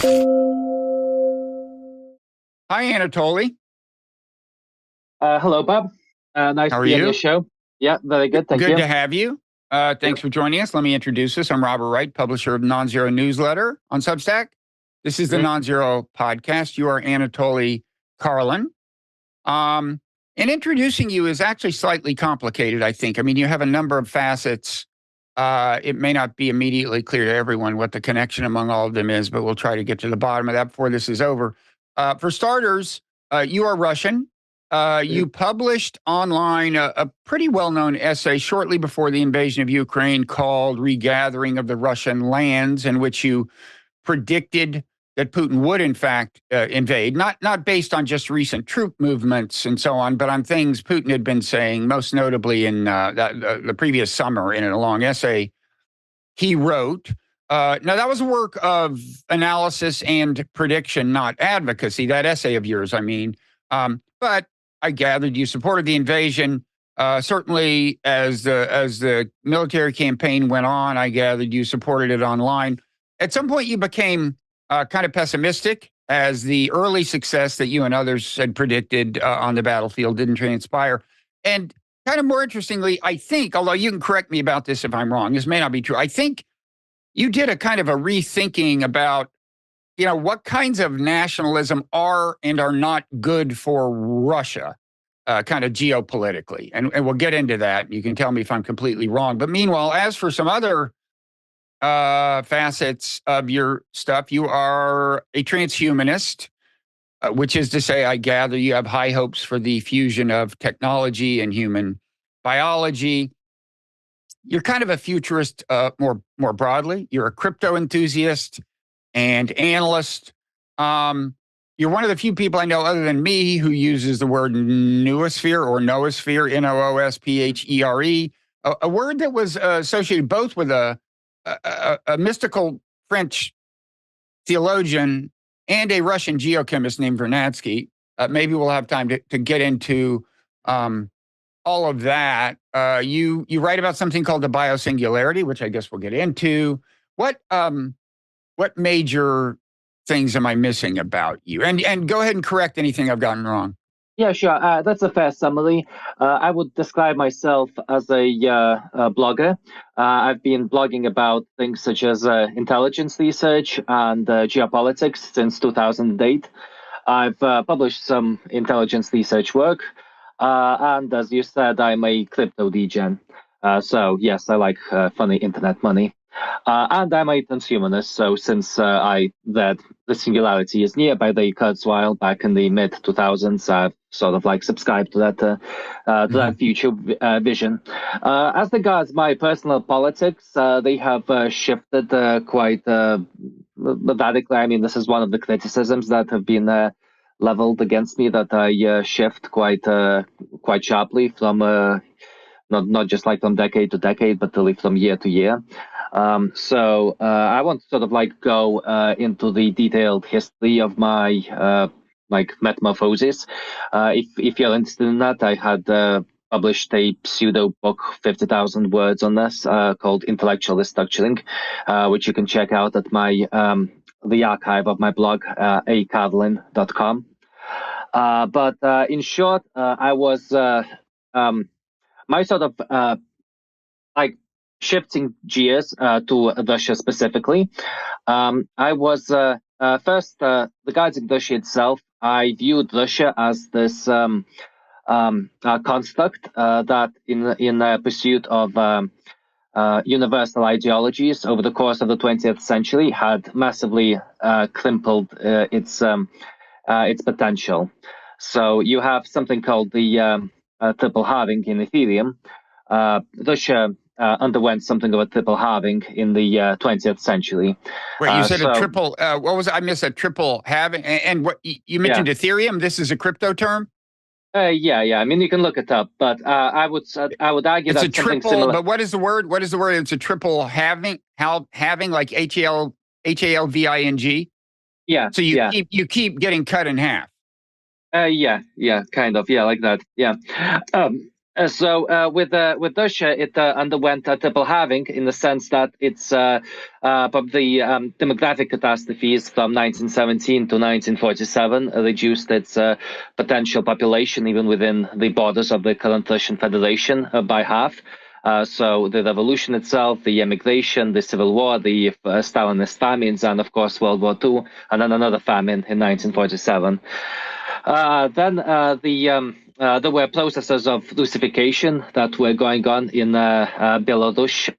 Hi, Anatoly. Hello, Bob. Nice How to are be on your you? show. Yeah, very good. Thank Good you. to have you. Yep. Thanks for joining us. Let me introduce us. I'm Robert Wright, publisher of Non-Zero Newsletter on Substack. This is the Mhm. Non-Zero Podcast. You are Anatoly Karlin. And introducing you is actually slightly complicated, I think. I mean, you have a number of facets. It may not be immediately clear to everyone what the connection among all of them is, but we'll try to get to the bottom of that before this is over. For starters, you are Russian. Mhm. You published online a pretty well-known essay shortly before the invasion of Ukraine called Regathering of the Russian Lands, in which you predicted that Putin would, in fact, invade, not based on just recent troop movements and so on, but on things Putin had been saying, most notably in the previous summer in a long essay he wrote. Now, that was a work of analysis and prediction, not advocacy, that essay of yours, I mean. But I gathered you supported the invasion. Certainly, as the military campaign went on, I gathered you supported it online. At some point, you became kind of pessimistic as the early success that you and others had predicted on the battlefield didn't transpire. And kind of more interestingly, I think, although you can correct me about this if I'm wrong, this may not be true. I think you did a kind of a rethinking about, what kinds of nationalism are and are not good for Russia, kind of geopolitically. And we'll get into that. You can tell me if I'm completely wrong. But meanwhile, as for some other facets of your stuff, you are a transhumanist, which is to say, I gather you have high hopes for the fusion of technology and human biology. You're kind of a futurist more broadly. You're a crypto enthusiast and analyst. Um, you're one of the few people I know other than me who uses the word noosphere or noosphere, Noosphere, a word that was associated both with a mystical French theologian and a Russian geochemist named Vernadsky. Maybe we'll have time to get into all of that. You write about something called the bio-singularity, which I guess we'll get into. What major things am I missing about you? And go ahead and correct anything I've gotten wrong. Yeah, sure. That's a fair summary. I would describe myself as a blogger. I've been blogging about things such as intelligence research and geopolitics since 2008. I've published some intelligence research work. And as you said, I'm a crypto degen. So, yes, I like funny internet money. And I'm a transhumanist, so since I read The Singularity is Near by Ray Kurzweil back in the mid 2000s, I've sort of like subscribed to that future vision. As regards my personal politics, they have shifted quite radically. I mean, this is one of the criticisms that have been leveled against me, that I shift quite sharply from not just like from decade to decade, but really from year to year. So I want to sort of like go into the detailed history of my like metamorphosis. If you're interested in that, I had published a pseudo book, 50,000 words on this, called Intellectual Restructuring, which you can check out at my the archive of my blog, akarlin.com. But in short, I was my sort of like shifting gears to Russia specifically. I was first regarding Russia itself. I viewed Russia as this construct that, in pursuit of universal ideologies over the course of the 20th century, had massively crippled its potential. So you have something called the triple halving in Ethereum. Russia underwent something of a triple halving in the 20th century. Wait, you said a So triple, what was it? I missed a triple halving. And what you yeah, mentioned Ethereum. This is a crypto term. yeah. I mean, you can look it up, but I would argue It's a that something triple, similar. but what is the word? What is the word? It's a triple halving, halving like halving. Yeah, So yeah. you keep getting cut in half. Yeah, kind of. Yeah, like that. Yeah. With Russia, it underwent a triple halving in the sense that it's but the demographic catastrophes from 1917 to 1947 reduced its potential population even within the borders of the current Russian Federation by half. So the revolution itself, the emigration, the civil war, the Stalinist famines, and of course World War II, and then another famine in 1947. There were processes of Russification that were going on in Belarus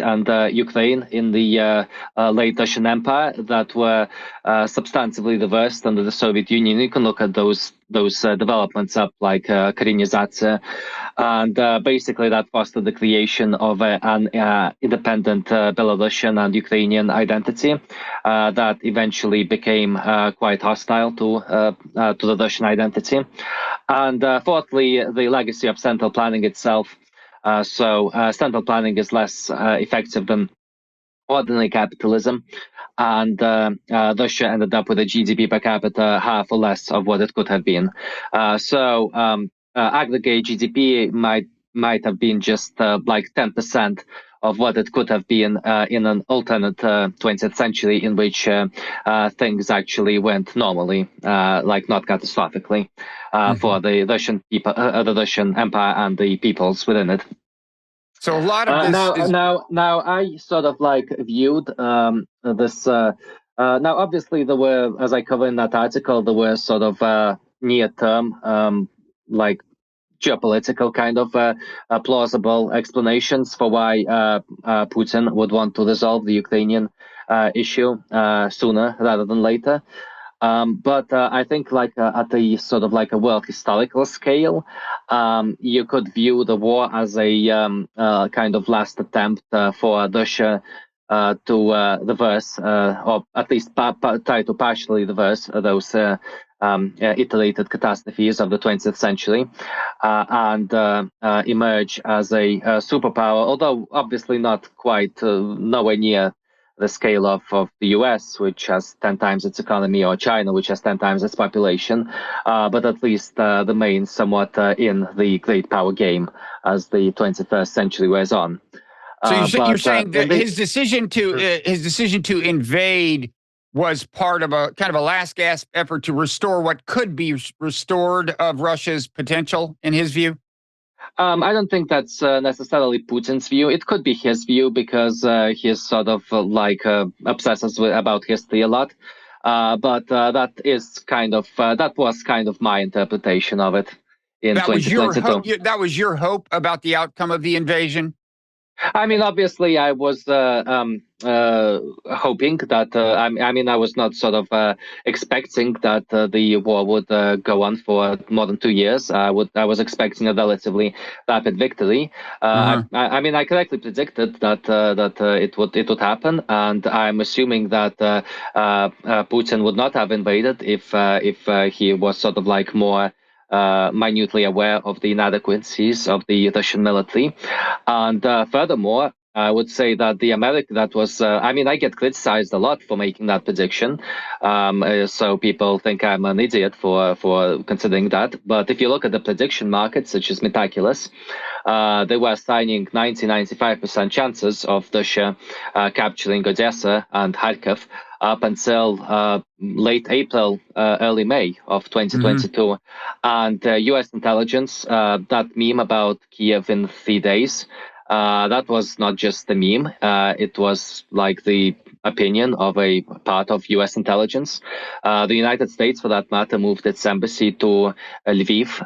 and Ukraine in the late Russian Empire that were substantively reversed under the Soviet Union. You can look at those developments up like Korenizatsiya, and basically that fostered the creation of an independent Belarusian and Ukrainian identity that eventually became quite hostile to the Russian identity. And fourthly, the legacy of central planning itself. Central planning is less effective than ordinary capitalism, and Russia ended up with a GDP per capita half or less of what it could have been. Aggregate GDP might have been just like 10% of what it could have been in an alternate 20th century in which things actually went normally, like not catastrophically, for the Russian people, the Russian Empire and the peoples within it. So a lot of this now I sort of like viewed this. Now, obviously, there were, as I cover in that article, there were sort of near-term, like geopolitical kind of plausible explanations for why Putin would want to resolve the Ukrainian issue sooner rather than later. But I think like at a sort of like a world historical scale, you could view the war as a kind of last attempt for Russia to reverse, or at least try to partially reverse those iterated catastrophes of the 20th century and emerge as a superpower, although obviously not quite nowhere near the scale of the US, which has 10 times its economy, or China, which has 10 times its population, but at least remains somewhat in the great power game as the 21st century wears on. So you're saying that his decision to invade was part of a kind of a last gasp effort to restore what could be restored of Russia's potential, in his view? I don't think that's necessarily Putin's view. It could be his view because he's sort of obsesses about history a lot. But that was kind of my interpretation of it in 2022. That was your hope about the outcome of the invasion? I mean, obviously, I was hoping that. I was not sort of expecting that the war would go on for more than 2 years. I was expecting a relatively rapid victory. I correctly predicted that it would happen, and I'm assuming that Putin would not have invaded if he was sort of like more minutely aware of the inadequacies of the Russian military. And furthermore, I would say that I get criticized a lot for making that prediction. So people think I'm an idiot for considering that. But if you look at the prediction markets, such as Metaculus, they were assigning 95% chances of Russia capturing Odessa and Kharkov up until late April, early May of 2022. And US intelligence, that meme about Kiev in 3 days, that was not just a meme. It was like the opinion of a part of US intelligence. The United States, for that matter, moved its embassy to Lviv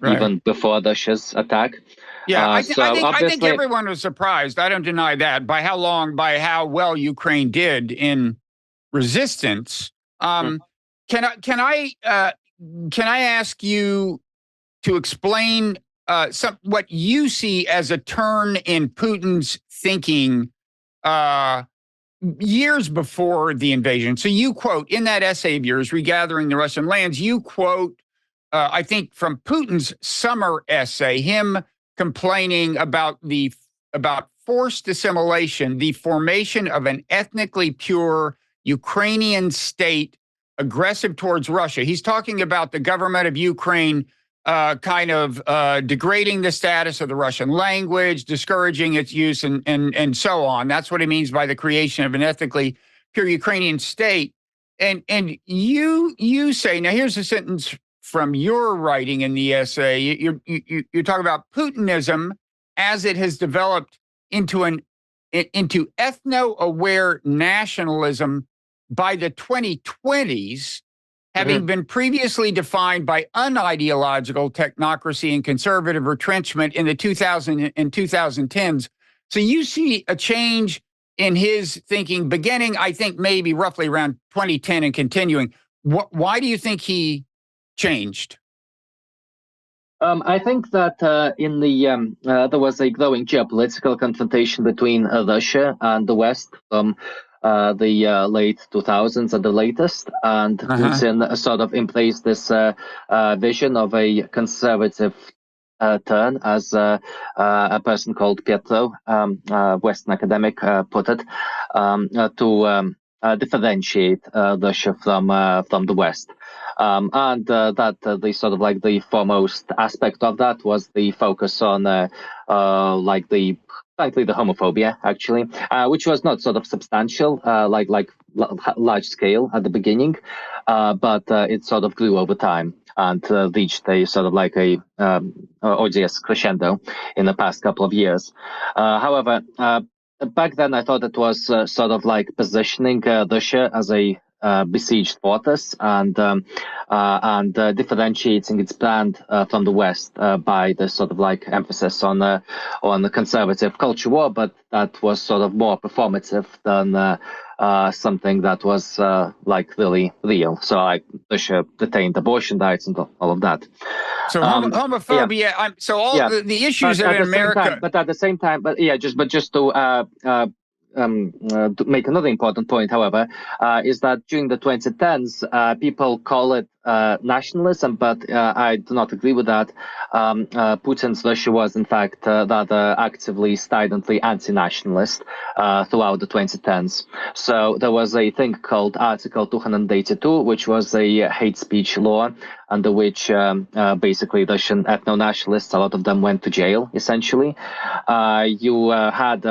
even before Russia's attack. Yeah, I think everyone was surprised. I don't deny that by how well Ukraine did in resistance. Can I ask you to explain what you see as a turn in Putin's thinking years before the invasion? So you quote in that essay of yours, Regathering the Russian Lands, you quote, I think from Putin's summer essay, him complaining about forced assimilation, the formation of an ethnically pure Ukrainian state aggressive towards Russia. He's talking about the government of Ukraine kind of degrading the status of the Russian language, discouraging its use, and so on. That's what he means by the creation of an ethnically pure Ukrainian state. And you say, now here's a sentence from your writing in the essay. You talk about Putinism as it has developed into ethno-aware nationalism by the 2020s, having been previously defined by unideological technocracy and conservative retrenchment in the 2000 and 2010s. So you see a change in his thinking beginning, I think, maybe roughly around 2010 and continuing. Why do you think he changed? I think that there was a growing geopolitical confrontation between Russia and the West from the late 2000s at the latest, and Putin sort of embraced this vision of a conservative turn, as a person called Pietro, Western academic, put it, to differentiate Russia from the West. And that the sort of like the foremost aspect of that was the focus on frankly the homophobia, actually, which was not sort of substantial, large scale at the beginning, but it sort of grew over time and reached a sort of like a odious crescendo in the past couple of years. However, back then I thought it was sort of like positioning Russia as a besieged fortress and differentiating its brand from the West by the sort of like emphasis on the conservative culture war, but that was sort of more performative than something that was like really real. So Russia detained abortion rights and all of that. So homophobia. Yeah. So all the issues in America, but at the same time, just to make another important point, however, is that during the 2010s, people call it nationalism, but I do not agree with that. Putin's Russia was, in fact, rather actively, stridently anti-nationalist throughout the 2010s. So there was a thing called Article 282, which was a hate speech law under which basically Russian ethno-nationalists, a lot of them went to jail, essentially. You had...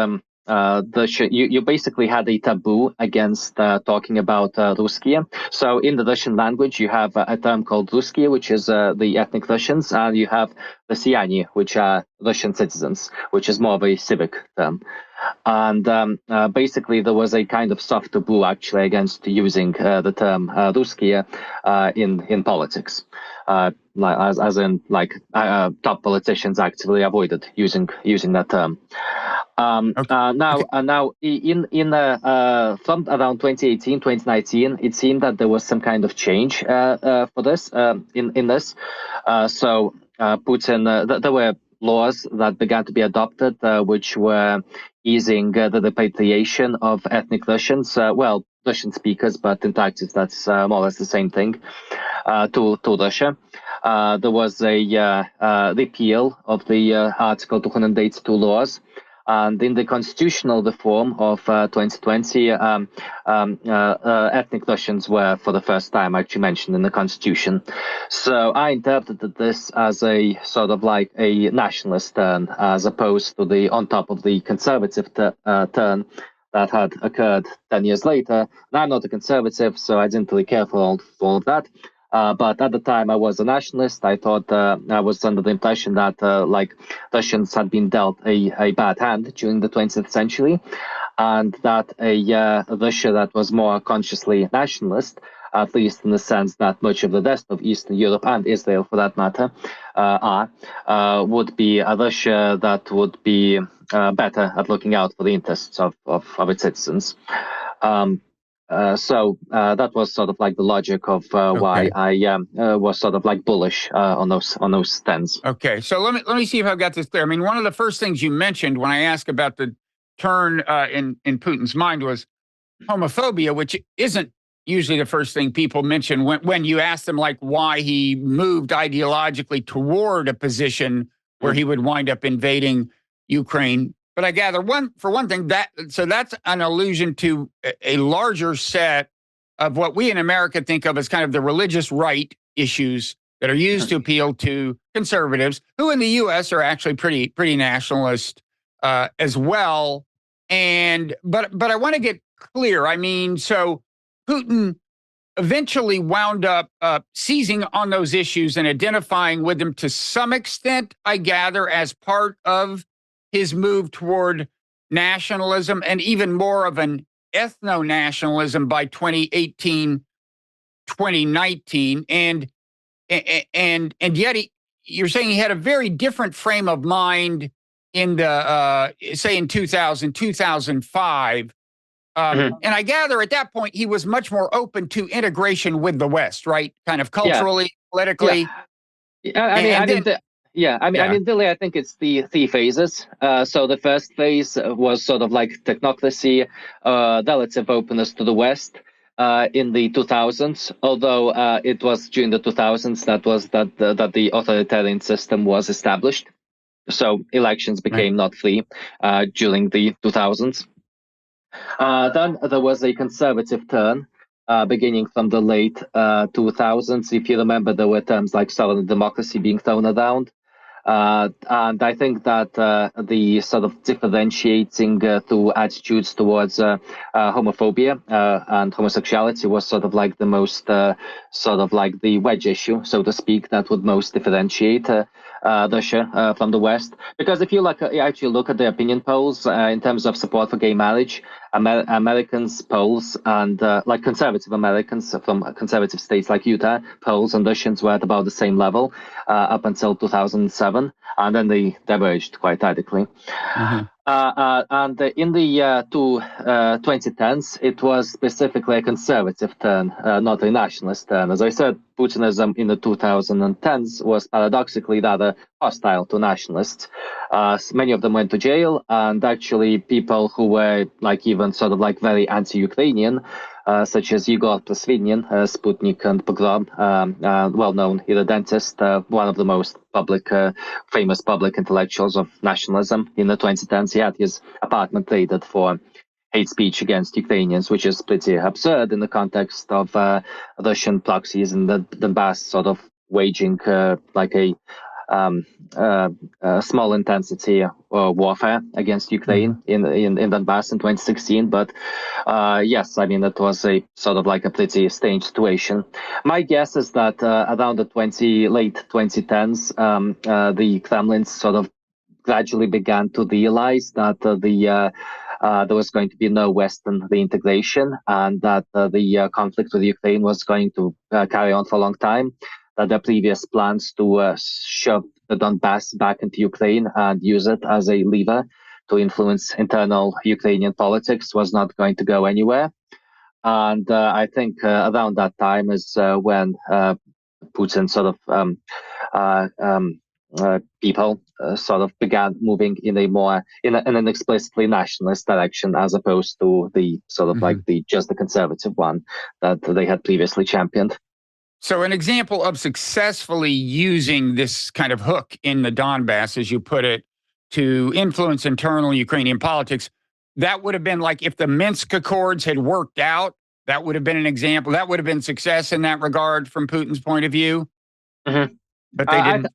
you basically had a taboo against talking about Ruskiye. So in the Russian language, you have a term called Ruskiye, which is the ethnic Russians, and you have Rossiyani, which are Russian citizens, which is more of a civic term. And basically, there was a kind of soft taboo actually against using the term Ruskiye in politics. As in, top politicians actively avoided using that term. Now, from around 2018, 2019, it seemed that there was some kind of change for this in this. So Putin, there were laws that began to be adopted, which were easing the repatriation of ethnic Russians, Russian speakers, but in practice that's more or less the same thing, to Russia. There was a repeal of the Article 282 laws. And in the constitutional reform of 2020, ethnic Russians were for the first time actually mentioned in the constitution. So I interpreted this as a sort of like a nationalist turn, as opposed to the on top of the conservative turn that had occurred 10 years later. And I'm not a conservative, so I didn't really care for all of that. But at the time, I was a nationalist. I thought I was under the impression that Russians had been dealt a bad hand during the 20th century, and that a Russia that was more consciously nationalist, at least in the sense that much of the rest of Eastern Europe and Israel, for that matter, would be a Russia that would be better at looking out for the interests of its citizens. So that was sort of like the logic of why I was sort of like bullish on those stands. Okay, so let me see if I've got this clear. I mean, one of the first things you mentioned when I asked about the turn in Putin's mind was homophobia, which isn't usually the first thing people mention when you ask them like why he moved ideologically toward a position where he would wind up invading Ukraine. But I gather for one thing that's an allusion to a larger set of what we in America think of as kind of the religious right issues that are used to appeal to conservatives, who in the U.S. are actually pretty nationalist as well. But I want to get clear. I mean, so Putin eventually wound up seizing on those issues and identifying with them to some extent, I gather, as part of his move toward nationalism and even more of an ethno-nationalism by 2018, 2019. And yet you're saying he had a very different frame of mind in the, say in 2000, 2005. And I gather at that point, he was much more open to integration with the West, right? Kind of culturally, politically. Really, I think it's the three phases. So the first phase was sort of like technocracy, relative openness to the West in the 2000s. Although it was during the 2000s that the authoritarian system was established. So elections became not free during the 2000s. Then there was a conservative turn beginning from the late 2000s. If you remember, there were terms like sovereign democracy being thrown around. And I think that the sort of differentiating through attitudes towards homophobia and homosexuality was sort of like the most, sort of like the wedge issue, so to speak, that would most differentiate Russia from the West. Because if you actually look at the opinion polls in terms of support for gay marriage, Americans polls and like conservative Americans from conservative states like Utah polls and Russians were at about the same level up until 2007, and then they diverged quite radically. And in the 2010s, it was specifically a conservative turn, not a nationalist turn. As I said, Putinism in the 2010s was paradoxically rather hostile to nationalists. Many of them went to jail, and actually people who were like even sort of like very anti-Ukrainian, such as Igor Prasvinin, Sputnik and Pogrom, well-known irredentist, one of the most famous public intellectuals of nationalism in the 2010s. He had his apartment raided for hate speech against Ukrainians, which is pretty absurd in the context of Russian proxies in the Donbass sort of waging like a small intensity warfare against Ukraine in Donbass in 2016. But yes, I mean, it was a sort of like a pretty strange situation. My guess is that around the late 2010s, the Kremlin sort of gradually began to realize that there was going to be no Western reintegration, and that the conflict with Ukraine was going to carry on for a long time. That their previous plans to shove the Donbass back into Ukraine and use it as a lever to influence internal Ukrainian politics was not going to go anywhere. And I think around that time is when Putin sort of people sort of began moving in an explicitly nationalist direction, as opposed to the sort of like just the conservative one that they had previously championed. So an example of successfully using this kind of hook in the Donbass, as you put it, to influence internal Ukrainian politics, that would have been like if the Minsk Accords had worked out, that would have been an example. That would have been success in that regard from Putin's point of view. But they didn't.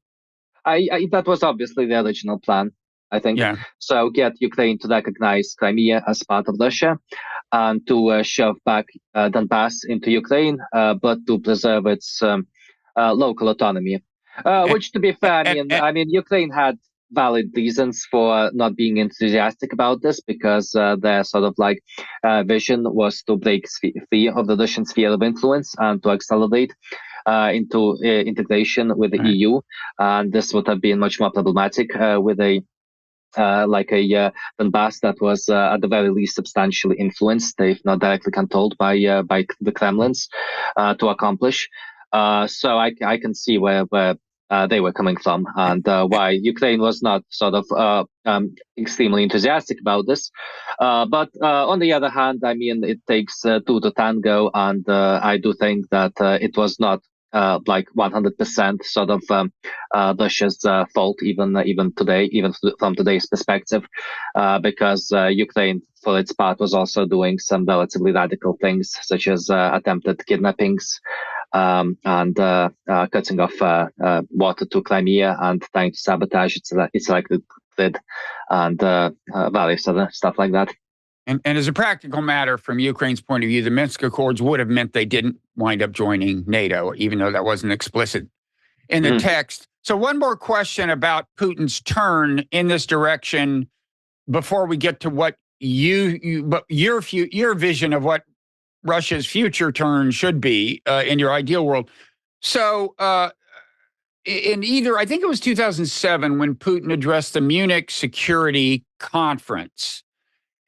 That was obviously the original plan, I think. Yeah. So get Ukraine to recognize Crimea as part of Russia, and to shove back Donbass into Ukraine, but to preserve its local autonomy. Which, to be fair, I mean, Ukraine had valid reasons for not being enthusiastic about this, because their sort of like vision was to break free of the Russian sphere of influence and to accelerate into integration with the EU, and this would have been much more problematic with a Donbass that was at the very least substantially influenced, if not directly controlled by the Kremlins to accomplish. So I can see where they were coming from, and why Ukraine was not sort of extremely enthusiastic about this. But on the other hand, I mean, it takes two to tango, and I do think that it was not like 100% sort of Russia's fault, even today, even from today's perspective, because Ukraine, for its part, was also doing some relatively radical things, such as attempted kidnappings and cutting off water to Crimea and trying to sabotage its electric grid and various other stuff like that. And as a practical matter, from Ukraine's point of view, the Minsk Accords would have meant they didn't wind up joining NATO, even though that wasn't explicit in the text. So, one more question about Putin's turn in this direction before we get to what your vision of what Russia's future turn should be in your ideal world. So, in either, I think it was 2007 when Putin addressed the Munich Security Conference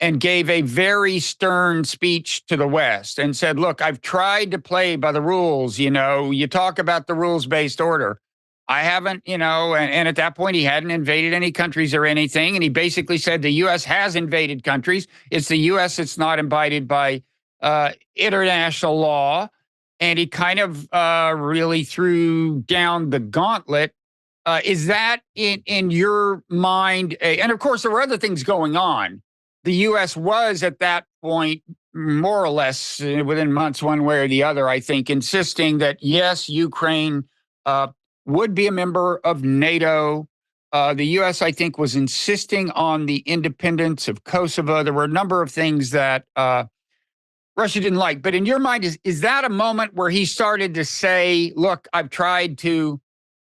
and gave a very stern speech to the West and said, look, I've tried to play by the rules. You talk about the rules-based order. I haven't, and at that point, he hadn't invaded any countries or anything. And he basically said the U.S. has invaded countries. It's the U.S. that's not abided by international law. And he kind of really threw down the gauntlet. Is that in your mind? And of course, there were other things going on. The U.S. was at that point, more or less within months, one way or the other, I think, insisting that, yes, Ukraine would be a member of NATO. The U.S., I think, was insisting on the independence of Kosovo. There were a number of things that Russia didn't like. But in your mind, is that a moment where he started to say, look, I've tried to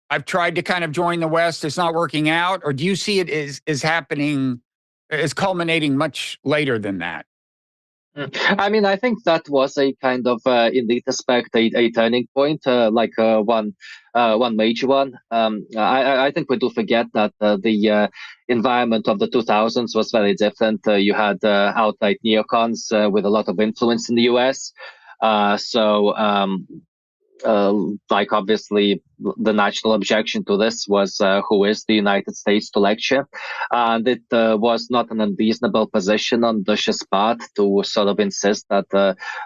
kind of join the West. It's not working out? Or do you see it as happening, as culminating much later than that? I mean, I think that was a kind of, in this respect, a turning point, one major one. I think we do forget that the environment of the 2000s was very different. You had outright neocons with a lot of influence in the US. Obviously, the national objection to this was who is the United States to lecture, and it was not an unreasonable position on Russia's part to sort of insist that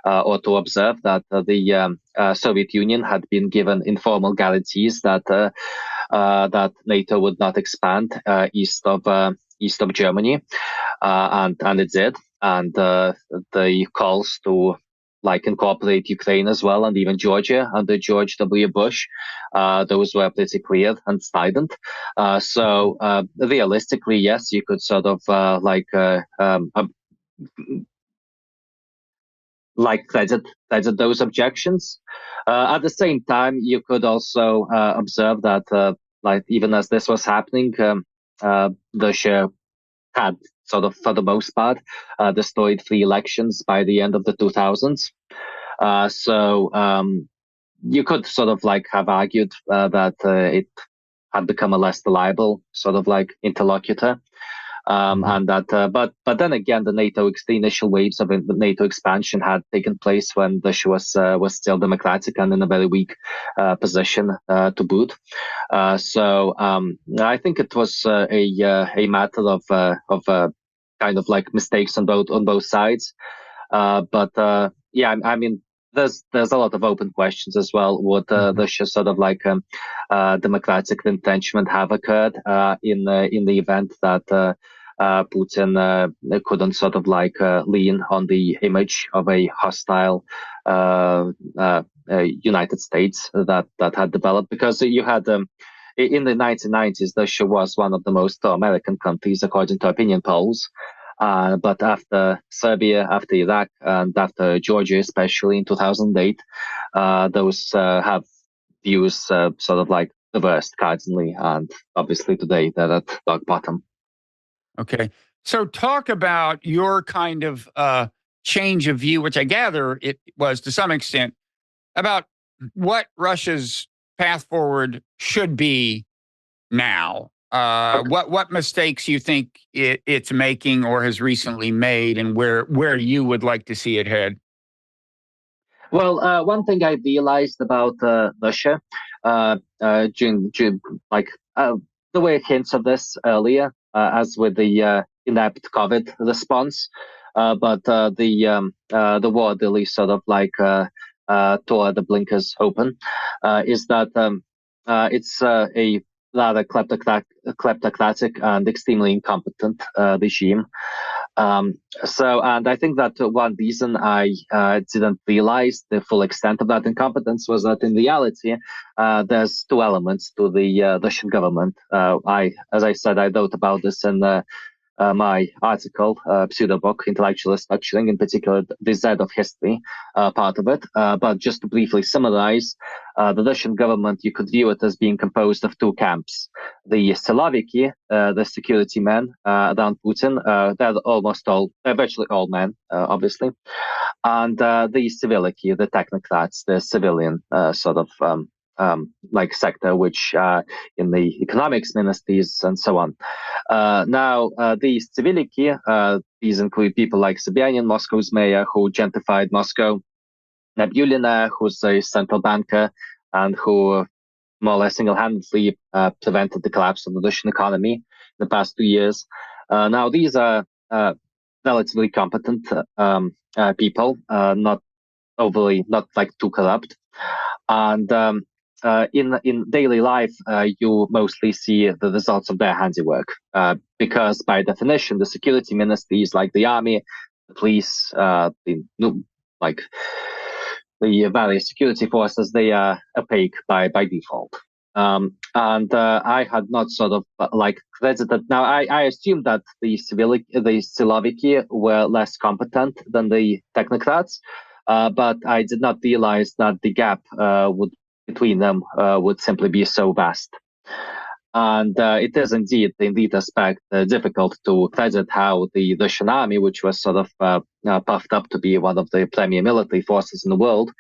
or to observe that the Soviet Union had been given informal guarantees that that NATO would not expand east of Germany, and it did, and the calls to incorporate Ukraine as well, and even Georgia under George W. Bush. Those were pretty clear and strident. So realistically, yes, you could sort of credit those objections. At the same time, you could also observe that, even as this was happening, Russia had sort of, for the most part, destroyed 3 elections by the end of the 2000s. You could sort of have argued that it had become a less reliable sort of interlocutor. And that, but then again, the initial waves of NATO expansion had taken place when Russia was still democratic and in a very weak position to boot. I think it was a matter of kind of mistakes on both sides. Yeah, I mean, there's a lot of open questions as well. Would Russia sort of democratic retrenchment have occurred in the event that Putin couldn't sort of lean on the image of a hostile United States that had developed? Because you had in the 1990s, Russia was one of the most pro-American countries according to opinion polls. But after Serbia, after Iraq, and after Georgia, especially in 2008, those have views sort of reversed cardinally, and obviously today they're at rock bottom. Okay. So talk about your kind of change of view, which I gather it was to some extent, about what Russia's path forward should be now. Okay. What mistakes you think it's making or has recently made, and where you would like to see it head? Well, one thing I realized about Russia, during the way it hints at this earlier, as with the inept COVID response, but the war really sort of tore the blinkers open, is that it's a rather kleptocratic and extremely incompetent regime. And I think that one reason I didn't realize the full extent of that incompetence was that in reality, there's two elements to the Russian government. As I said, I wrote about this in my article, pseudo book, Intellectual Structuring, in particular the Z of history part of it. But just to briefly summarize, the Russian government, you could view it as being composed of two camps. The Siloviki, the security men around Putin, they're virtually all men, obviously. And the civility, the technocrats, the civilian like sector, which in the economics ministries and so on. Now, these civility, these include people like Sobyanin, Moscow's mayor, who gentrified Moscow, Nabulina, who's a central banker, and who more or less single-handedly prevented the collapse of the Russian economy in the past 2 years. Now, these are relatively competent people, not like too corrupt. And in daily life, you mostly see the results of their handiwork, because by definition, the security ministries like the army, the police, the various security forces, they are opaque by default. And I had not credited. Now, I assumed that the Siloviki were less competent than the technocrats, but I did not realize that the gap between them would simply be so vast. And it is indeed, in that aspect, difficult to credit how the Russian army, which was puffed up to be one of the premier military forces in the world,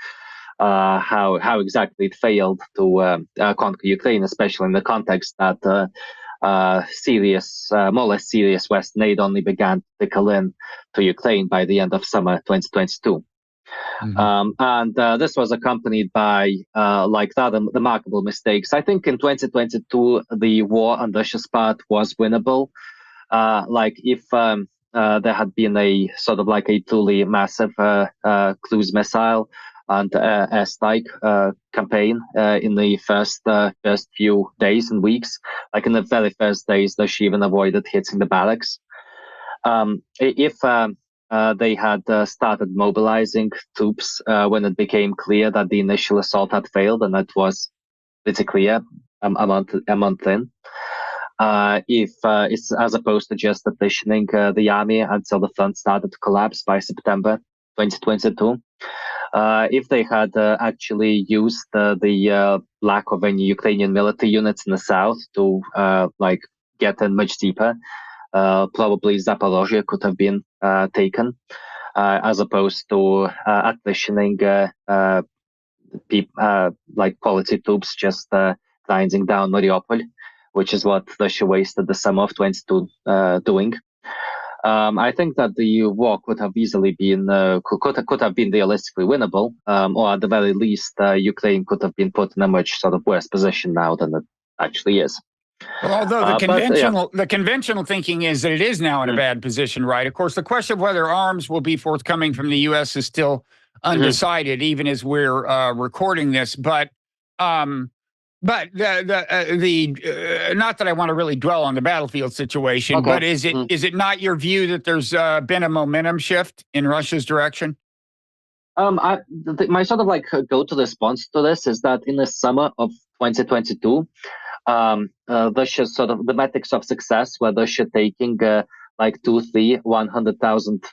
how exactly it failed to conquer Ukraine, especially in the context that more or less serious Western aid only began to trickle in to Ukraine by the end of summer 2022. Mm-hmm. And this was accompanied by rather remarkable mistakes. I think in 2022, the war on Russia's part was winnable. If there had been a truly massive cruise missile and airstrike campaign in the first few days and weeks. Like in the very first days, Russia even avoided hitting the barracks. If they had started mobilizing troops when it became clear that the initial assault had failed, and that was pretty clear a month in. If it's as opposed to just petitioning the army until the front started to collapse by September 2022. If they had actually used the lack of any Ukrainian military units in the south to get in much deeper, probably Zaporozhye could have been taken, as opposed to petitioning quality troops just grinding down Mariupol, which is what Russia wasted the summer of 22 doing. I think that the war could have easily been could have been realistically winnable, or at the very least, Ukraine could have been put in a much worse position now than it actually is. Well, although the conventional thinking is that it is now in a bad position, right? Of course, the question of whether arms will be forthcoming from the U.S. is still undecided, even as we're recording this. But not that I want to really dwell on the battlefield situation, but is it not your view that there's been a momentum shift in Russia's direction? My go-to response to this is that in the summer of 2022, Russia's the metrics of success were Russia taking 100,000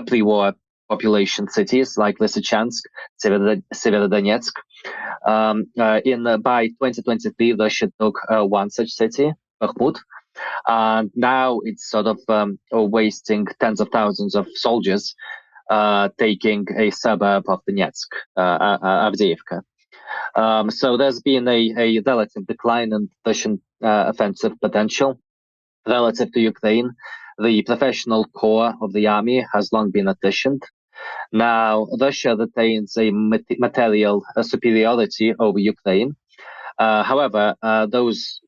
pre-war population cities like Lysychansk, Severodonetsk. By 2023, Russia took one such city, Bakhmut, and now it's wasting tens of thousands of soldiers taking a suburb of Donetsk, Avdiivka. So there's been a relative decline in Russian offensive potential relative to Ukraine. The professional core of the army has long been attritioned. Now, Russia retains a material superiority over Ukraine. However, those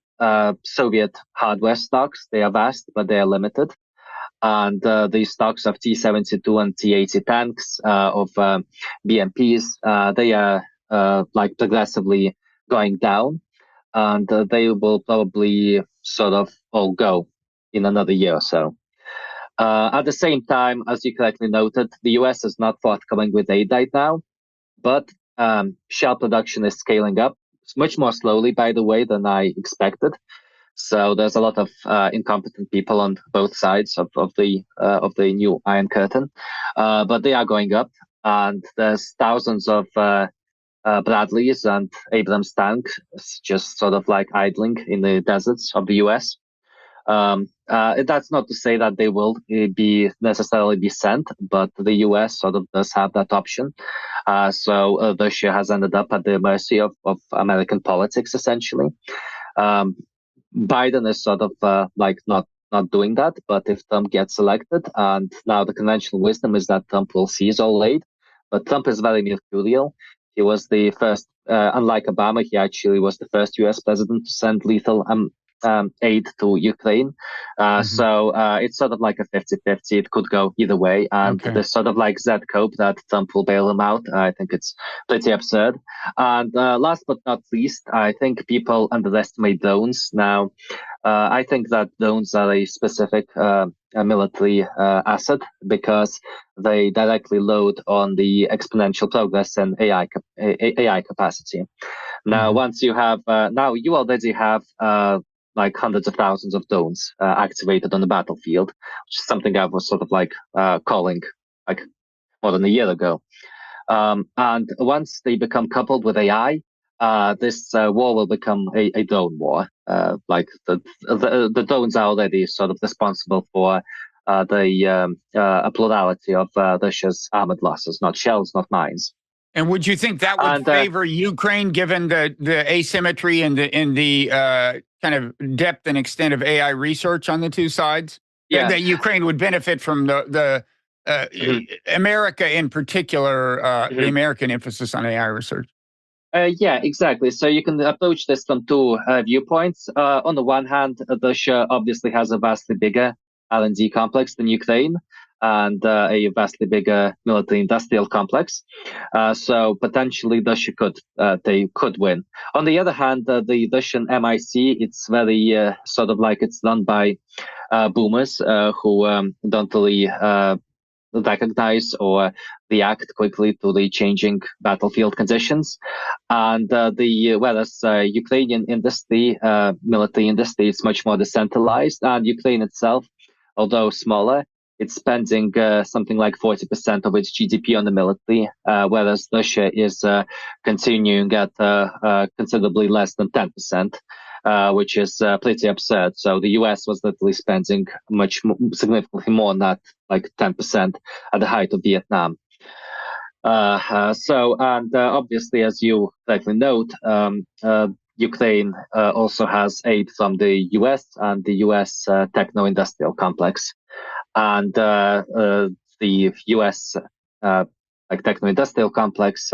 Soviet hardware stocks, they are vast, but they are limited. And the stocks of T-72 and T-80 tanks, of BMPs, they are progressively going down. and they will probably sort of all go in another year or so. At the same time, as you correctly noted, the US is not forthcoming with aid right now, but shell production is scaling up. It's much more slowly, by the way, than I expected. So there's a lot of incompetent people on both sides of the new Iron Curtain, but they are going up, and there's thousands of Bradleys and Abrams tanks just sort of like idling in the deserts of the US. That's not to say that they will be necessarily be sent, but the US sort of does have that option. So Russia has ended up at the mercy of American politics, essentially. Biden is sort of like not doing that, but if Trump gets elected, and now the conventional wisdom is that Trump will seize all aid, but Trump is very mercurial. He was the first, unlike Obama, he actually was the first U.S. president to send lethal aid to Ukraine. So it's sort of like a 50-50. It could go either way. And there's sort of like Z cope that Trump will bail him out. I think it's pretty absurd. And last but not least, I think people underestimate drones. Now, I think that drones are a specific military asset because they directly load on the exponential progress in AI capacity. Now, once you have, now you already have like hundreds of thousands of drones activated on the battlefield, which is something I was sort of like calling like more than a year ago. And once they become coupled with AI, this war will become a drone war. Like the drones are already sort of responsible for a plurality of Russia's armored losses, not shells, not mines. And would you think that would favor Ukraine, given the asymmetry and the kind of depth and extent of AI research on the two sides? Yeah, that Ukraine would benefit from the America in particular, the American emphasis on AI research. Yeah, exactly. So you can approach this from two viewpoints. On the one hand, Russia obviously has a vastly bigger R&D complex than Ukraine, and a vastly bigger military-industrial complex. So potentially Russia could win. On the other hand, the Russian MIC, it's very sort of like it's run by boomers who don't really recognize or react quickly to the changing battlefield conditions. And whereas Ukrainian industry, military industry, is much more decentralized, and Ukraine itself, although smaller, it's spending something like 40% of its GDP on the military, whereas Russia is continuing at considerably less than 10%. Which is pretty absurd. So the US was literally spending significantly more than that, like 10% at the height of Vietnam. And obviously, as you correctly note, Ukraine also has aid from the US and the US techno-industrial complex. And the US like techno-industrial complex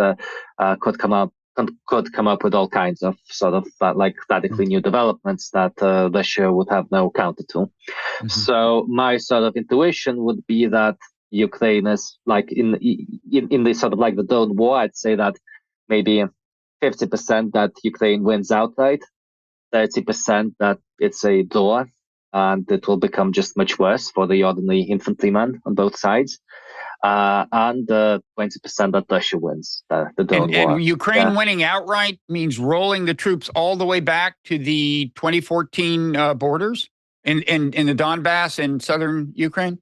could come up with all kinds of sort of like radically new developments that Russia would have no counter to. So my sort of intuition would be that Ukraine is like in the sort of like the drone war. I'd say that maybe 50% that Ukraine wins outright, 30% that it's a draw, and it will become just much worse for the ordinary infantryman on both sides. And 20% that Russia wins the drone war. And Ukraine winning outright means rolling the troops all the way back to the 2014 borders in the Donbass in southern Ukraine.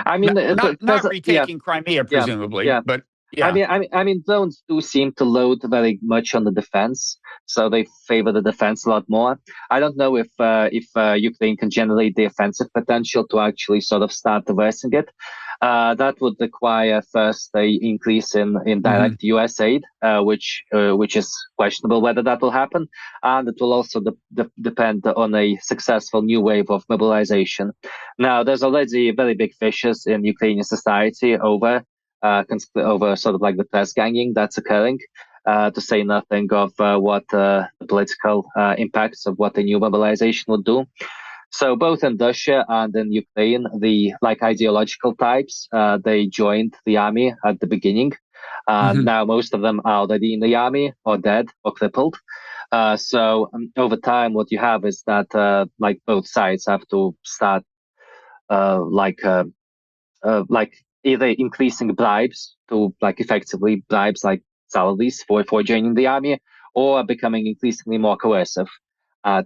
I mean, not retaking Crimea, presumably, but yeah. I mean, drones do seem to load very much on the defense, so they favor the defense a lot more. I don't know if Ukraine can generate the offensive potential to actually sort of start reversing it. That would require first a increase in direct US aid, which is questionable whether that will happen, and it will also depend on a successful new wave of mobilization. Now, there's already very big fissures in Ukrainian society over sort of like the press ganging that's occurring, to say nothing of what the political impacts of what a new mobilization would do. So both in Russia and in Ukraine, the like ideological types, they joined the army at the beginning. And now most of them are already in the army or dead or crippled. So over time, what you have is that like both sides have to start like either increasing bribes to like effectively bribes like salaries for joining the army, or becoming increasingly more coercive at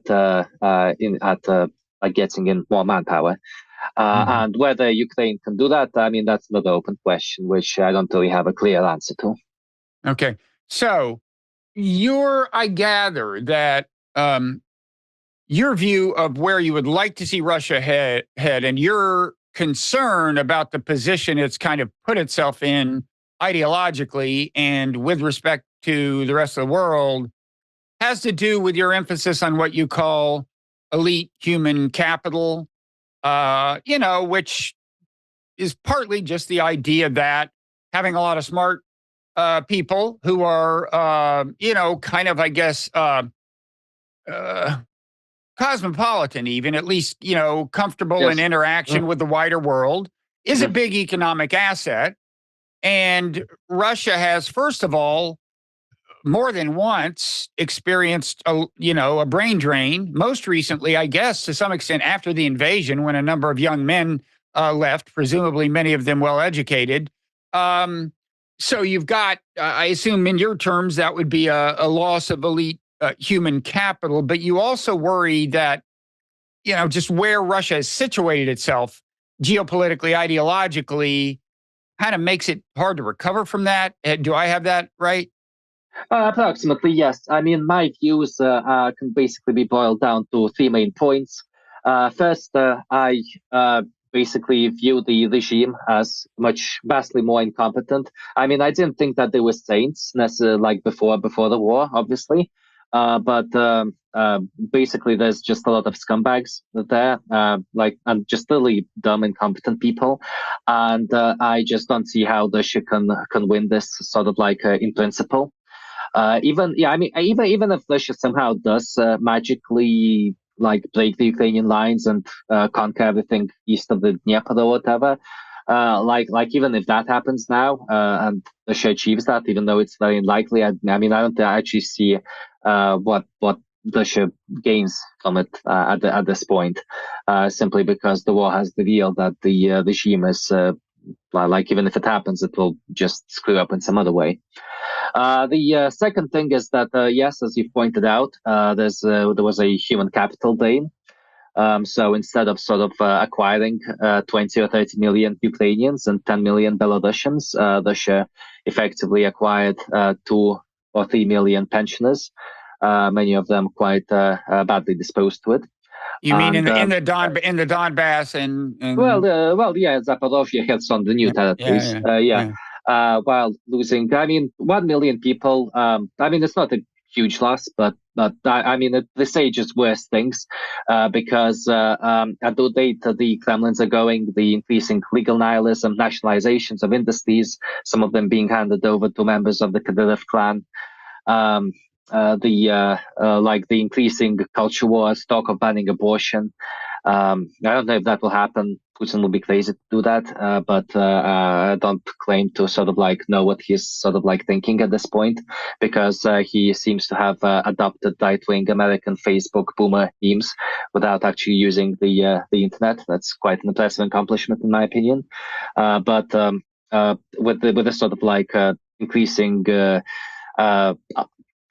like getting in more manpower. And whether Ukraine can do that, I mean, that's another open question, which I don't really have a clear answer to. Okay. So I gather that your view of where you would like to see Russia head and your concern about the position it's kind of put itself in ideologically and with respect to the rest of the world has to do with your emphasis on what you call elite human capital, which is partly just the idea that having a lot of smart people who are, kind of, I guess, uh, cosmopolitan, even at least, comfortable in Yes. interaction with the wider world, is a big economic asset. And Russia has, first of all, more than once experienced a brain drain. Most recently, I guess, to some extent after the invasion, when a number of young men left, presumably many of them well educated. Um, so you've got, I assume, in your terms, that would be a loss of elite human capital. But you also worry that just where Russia has situated itself geopolitically, ideologically, kind of makes it hard to recover from that. Do I have that right? Approximately, yes. I mean, my views can basically be boiled down to three main points. First, I basically view the regime as vastly more incompetent. I mean, I didn't think that they were saints necessarily, like before the war, obviously. But basically, there's just a lot of scumbags there, and just really dumb, incompetent people. And I just don't see how Russia can win this sort of like in principle. Even if Russia somehow does magically like break the Ukrainian lines and conquer everything east of the Dnieper or whatever, like even if that happens now and Russia achieves that, even though it's very unlikely, I mean, I don't actually see what Russia gains from it at this point, simply because the war has revealed that the regime is like even if it happens, it will just screw up in some other way. The second thing is that yes, as you pointed out, there was a human capital drain. So instead of sort of acquiring 20 or 30 million Ukrainians and 10 million Belarusians, Russia effectively acquired 2 or 3 million pensioners, many of them quite badly disposed to it. You mean in the Donbass Yeah, Zaporozhye heads on the new territories. yeah. While losing, I mean, 1 million people. I mean, it's not a huge loss, but I mean, they say just worse things, because at the rate the Kremlins are going, the increasing legal nihilism, nationalizations of industries, some of them being handed over to members of the Kadyrov clan. Like the increasing culture wars, talk of banning abortion. I don't know if that will happen. Putin will be crazy to do that, but I don't claim to sort of like know what he's sort of like thinking at this point, because he seems to have adopted right-wing American Facebook boomer memes without actually using the internet. That's quite an impressive accomplishment, in my opinion. But with the sort of like increasing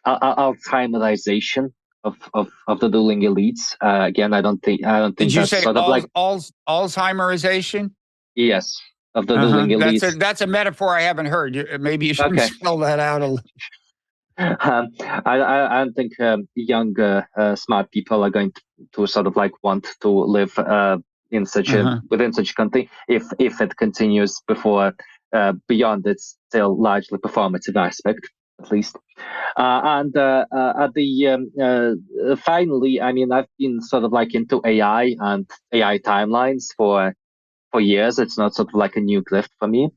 Alzheimerization of the ruling elites. Again, I don't think Did you that's say sort of like Alzheimerization? yes of the ruling elites. That's a metaphor I haven't heard. Maybe you should Okay. spell that out a little. I don't think young smart people are going to sort of like want to live in such within such a country if it continues beyond its still largely performative aspect, at least. And at the finally, I mean, I've been sort of like into AI and AI timelines for years. It's not sort of like a new gift for me.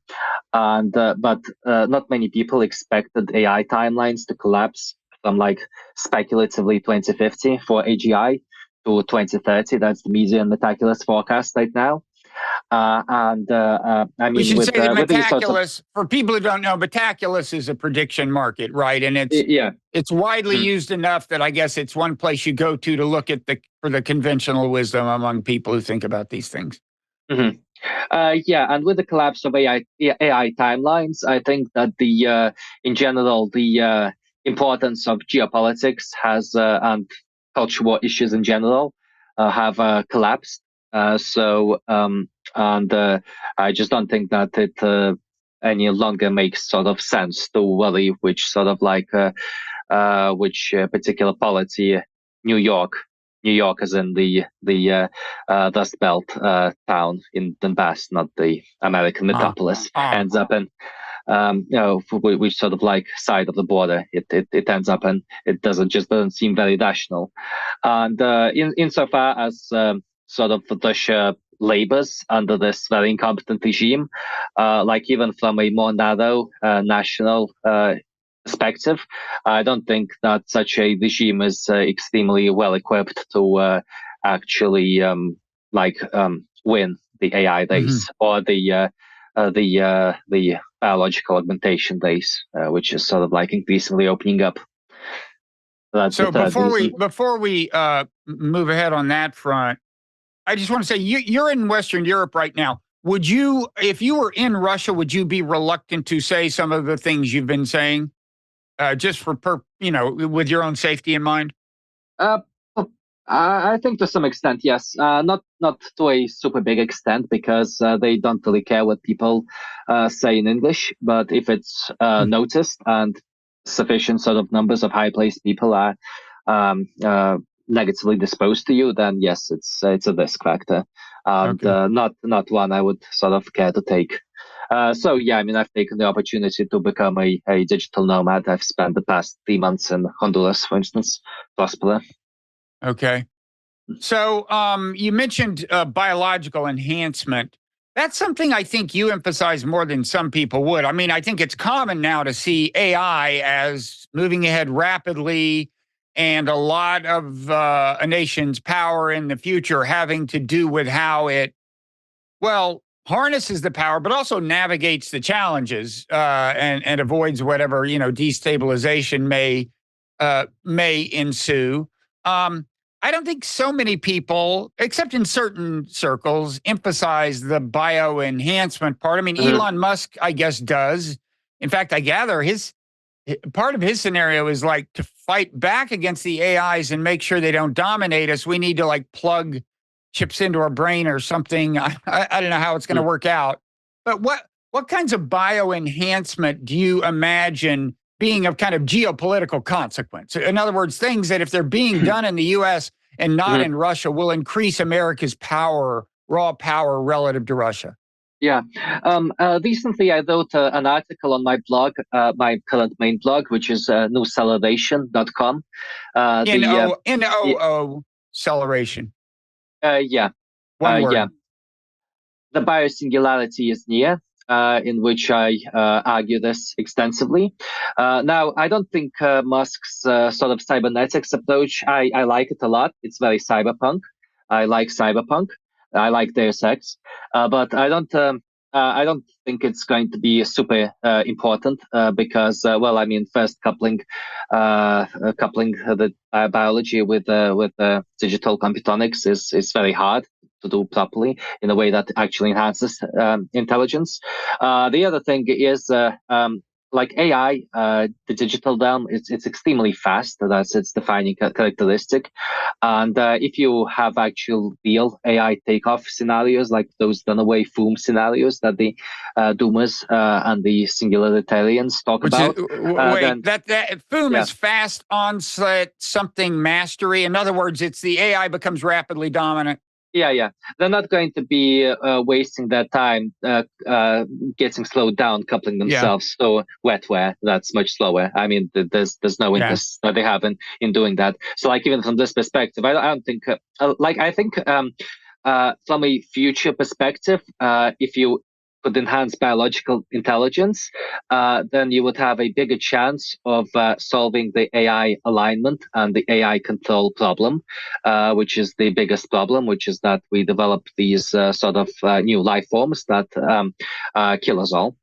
And but not many people expected AI timelines to collapse from like speculatively 2050 for AGI to 2030. That's the median meticulous forecast right now. I We mean, should say that with these sorts of Metaculus, for people who don't know, Metaculus is a prediction market, right? And yeah. it's widely Mhm. used enough that I guess it's one place you go to look at for the conventional wisdom among people who think about these things. Mhm. Yeah, and with the collapse of AI timelines, I think that in general, the importance of geopolitics has and culture war issues in general have collapsed. And I just don't think that it any longer makes sort of sense to worry which sort of like which particular polity New York, New York as in the Dust Belt town in Donbass, not the American metropolis, ends up in. Which sort of like side of the border it ends up in. It doesn't seem very rational, and insofar as sort of Russia labors under this very incompetent regime, like even from a more narrow national perspective, I don't think that such a regime is extremely well equipped to actually win the AI race or the biological augmentation race, which is sort of like increasingly opening up. That's the So third reason. before we move ahead on that front, I just want to say you're in Western Europe right now. Would you, if you were in Russia, would you be reluctant to say some of the things you've been saying, just for with your own safety in mind? Uh, I think to some extent, yes. Not to a super big extent because they don't really care what people say in English. But if it's Hmm. noticed and sufficient sort of numbers of high-placed people are um, uh, negatively disposed to you, then yes, it's a risk factor, and Okay. not one I would sort of care to take. So yeah, I mean, I've taken the opportunity to become a digital nomad. I've spent the past 3 months in Honduras, for instance, Prospera. Okay. So you mentioned biological enhancement. That's something I think you emphasize more than some people would. I mean, I think it's common now to see AI as moving ahead rapidly, and a lot of a nation's power in the future having to do with how it, well, harnesses the power, but also navigates the challenges and avoids whatever destabilization may ensue. Um, I don't think so many people, except in certain circles, emphasize the bio enhancement part. I mean, Mhm. Elon Musk, I guess, does. In fact, I gather his part of his scenario is like to fight back against the AIs and make sure they don't dominate us. We need to like plug chips into our brain or something. I don't know how it's going to Mhm. work out. But what kinds of bio enhancement do you imagine being of kind of geopolitical consequence? In other words, things that if they're being done in the U.S. and not Mhm. in Russia will increase America's power, raw power relative to Russia. Yeah. Recently, I wrote an article on my blog, my current main blog, which is nooscelebration.com. N The O N O O acceleration. Yeah, One yeah. word. The bio-singularity is near, in which I argue this extensively. Now, I don't think Musk's sort of cybernetics approach, I like it a lot. It's very cyberpunk. I like cyberpunk. I like Deus Ex, but I don't think it's going to be super important because, well, I mean, first coupling the biology with digital computonics is very hard to do properly in a way that actually enhances intelligence. The other thing is like AI, the digital realm, it's extremely fast. That's its defining characteristic. And if you have actual real AI takeoff scenarios, like those runaway Foom scenarios that the Doomers and the Singularitarians talk Which is about, wait, then that Foom yeah. is fast onset something mastery. In other words, it's the AI becomes rapidly dominant. Yeah. They're not going to be wasting their time getting slowed down, coupling Yeah, themselves. So wetware, that's much slower. I mean, there's no yeah. interest that they have in doing that. So like even from this perspective, I don't think like I think from a future perspective, if you could enhance biological intelligence, then you would have a bigger chance of solving the AI alignment and the AI control problem, which is the biggest problem, which is that we develop these sort of new life forms that kill us all,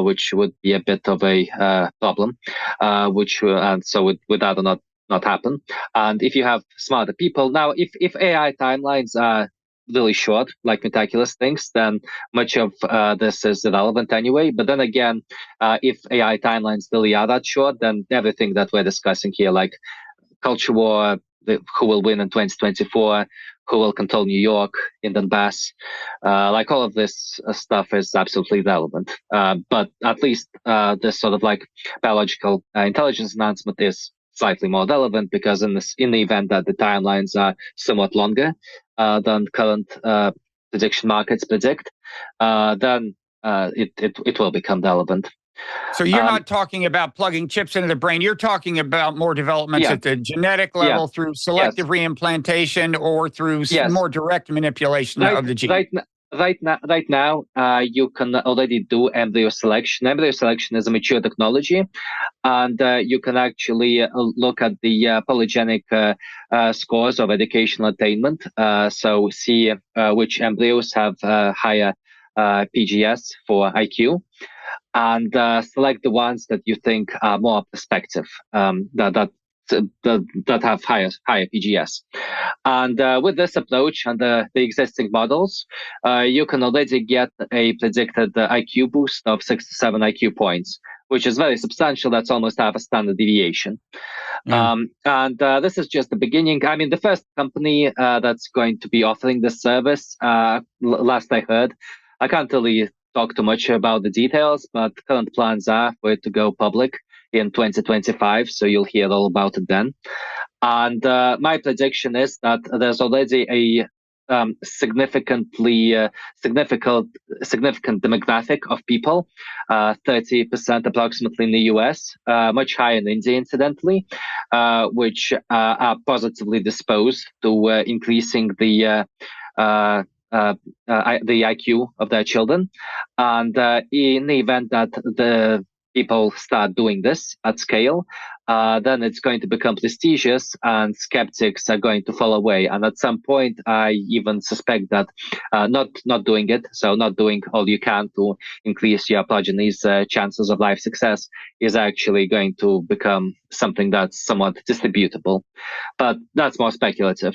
which would be a bit of a problem, and so would that not happen. And if you have smarter people, now if AI timelines are really short, like meticulous things, then much of this is irrelevant anyway. But then again, if AI timelines really are that short, then everything that we're discussing here, like culture war, who will win in 2024, who will control New York in Donbass, like all of this stuff is absolutely relevant. But at least this sort of like biological intelligence announcement is slightly more relevant, because in the event that the timelines are somewhat longer than current prediction markets predict, then it will become relevant. So you're not talking about plugging chips into the brain. You're talking about more developments at the genetic level through selective reimplantation or through more direct manipulation of the gene. Right now, you can already do embryo selection. Embryo selection is a mature technology, and you can actually look at the polygenic scores of educational attainment. So see which embryos have higher PGS for IQ, and select the ones that you think are more perspective, that have higher PGS. And with this approach and the existing models, you can already get a predicted IQ boost of 6 to 7 IQ points, which is very substantial. That's almost half a standard deviation. Yeah. And this is just the beginning. I mean, the first company that's going to be offering this service, last I heard, I can't really talk too much about the details, but current plans are for it to go public in 2025, so you'll hear all about it then. And my prediction is that there's already a significant demographic of people, 30% approximately in the US, much higher in India, incidentally, which are positively disposed to increasing the IQ of their children. And in the event that the people start doing this at scale, then it's going to become prestigious and skeptics are going to fall away. And at some point, I even suspect that not doing it, so not doing all you can to increase your progeny's chances of life success, is actually going to become something that's somewhat distributable. But that's more speculative.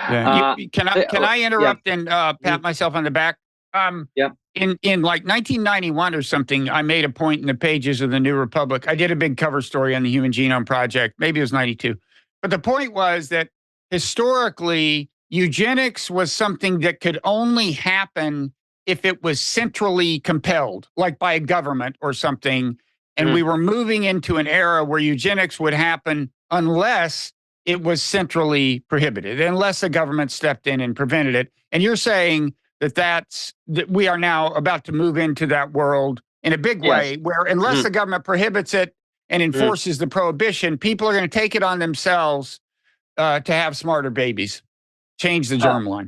Yeah. Can I interrupt and pat myself on the back? In like 1991 or something, I made a point in the pages of the New Republic. I did a big cover story on the Human Genome Project. Maybe it was 92. But the point was that historically, eugenics was something that could only happen if it was centrally compelled, like by a government or something. And we were moving into an era where eugenics would happen unless it was centrally prohibited, unless the government stepped in and prevented it. And you're saying that we are now about to move into that world in a big way, where unless the government prohibits it and enforces the prohibition, people are going to take it on themselves to have smarter babies, change the germline.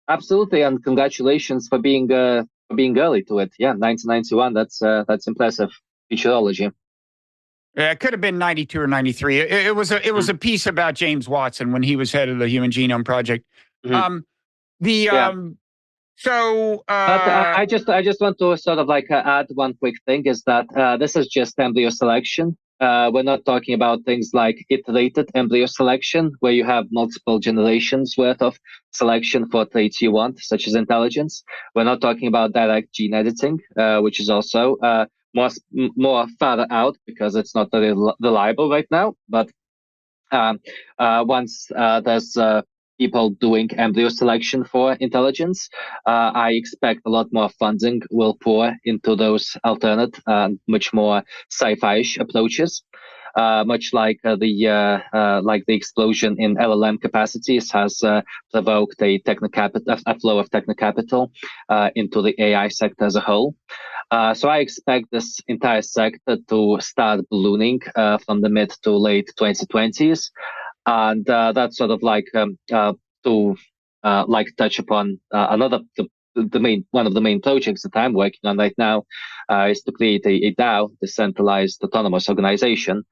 Absolutely, and congratulations for being early to it. Yeah, 1991. That's impressive futurology. Yeah, it could have been 92 or 93. It was a piece about James Watson when he was head of the Human Genome Project. So, but I just want to sort of like add one quick thing, is that this is just embryo selection. We're not talking about things like iterated embryo selection, where you have multiple generations worth of selection for traits you want, such as intelligence. We're not talking about direct gene editing, which is also more farther out, because it's not very reliable right now. But once there's people doing embryo selection for intelligence, I expect a lot more funding will pour into those alternate, much more sci-fi-ish approaches. Much like the explosion in LLM capacities has provoked a flow of techno capital into the AI sector as a whole. So I expect this entire sector to start ballooning from the mid to late 2020s. And that's sort of like to touch upon another one of the main projects that I'm working on right now is to create a DAO, decentralized autonomous organization,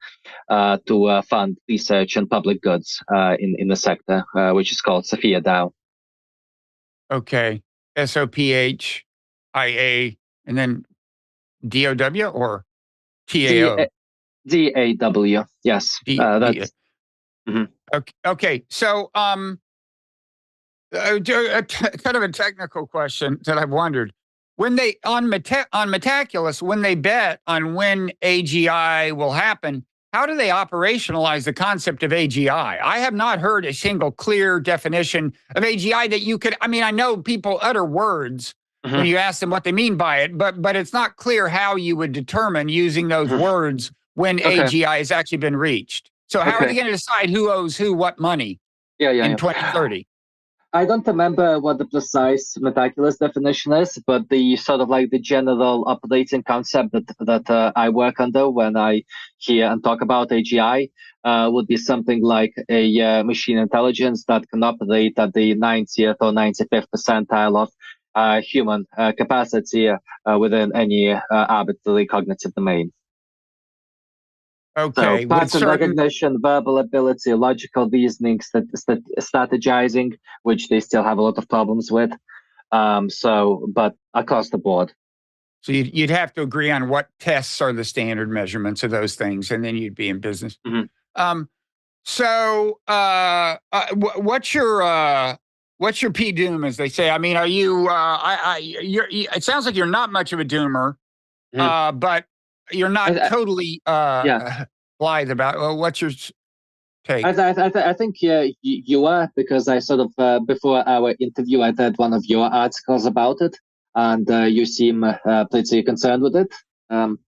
to fund research and public goods in the sector, which is called Sophia DAO. Okay. SOPHIA and then DOW or TAO? DAW. Yes. That's. Mhm. Okay. Okay. So, kind of a technical question that I've wondered. When they on Metaculus, when they bet on when AGI will happen, how do they operationalize the concept of AGI? I have not heard a single clear definition of AGI that you could. I mean, I know people utter words when you ask them what they mean by it, but it's not clear how you would determine using those words when AGI has actually been reached. So how are they going to decide who owes who what money in 2030? I don't remember what the precise meticulous definition is, but the sort of like the general operating concept that I work under when I hear and talk about AGI would be something like a machine intelligence that can operate at the 90th or 95th percentile of human capacity within any arbitrary cognitive domain. Okay, so pattern recognition, verbal ability, logical reasoning, strategizing, which they still have a lot of problems with. But across the board. So you'd have to agree on what tests are the standard measurements of those things, and then you'd be in business. What's your P doom, as they say? I mean, are you? It sounds like you're not much of a doomer, but you're not totally blithe about. What's your take? I think you are, because I sort of before our interview I read one of your articles about it, and you seem pretty concerned with it. Not